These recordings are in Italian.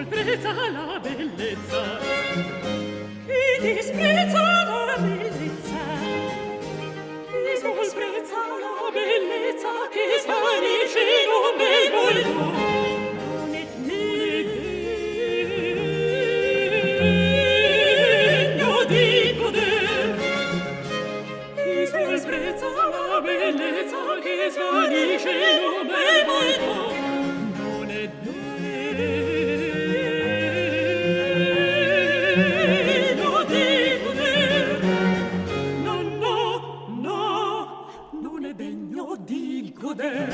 disprezza la bellezza, chi disprezza la bellezza, chi disprezza la bellezza, che svanisce in un bel volto, non è degno di goder. Chi disprezza la bellezza, che svanisce in un bel volto, non è degno di goder.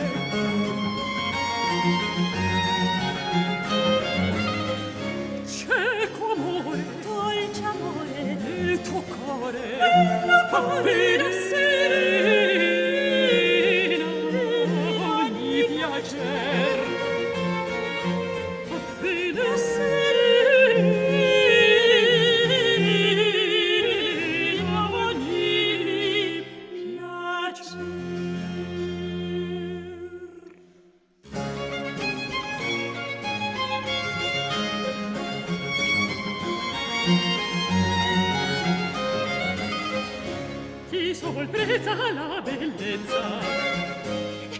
Cieco amore, dolce amore, il tuo cuore appena serena ogni piacer, appena serena ogni piacer. Chi sorprezza la bellezza,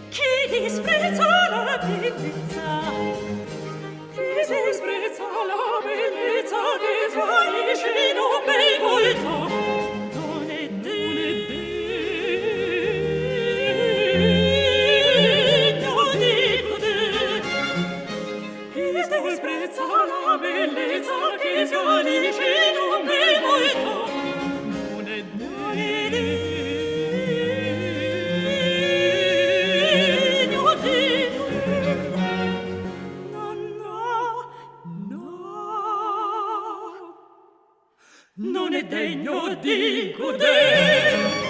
chi disprezza la bellezza, chi disprezza la bellezza, che svanisce in un bel volto, non è degno di goder. Chi disprezza la bellezza, che svanisce in un bel volto, non è degno di goder. No, no, no, non è degno di goder.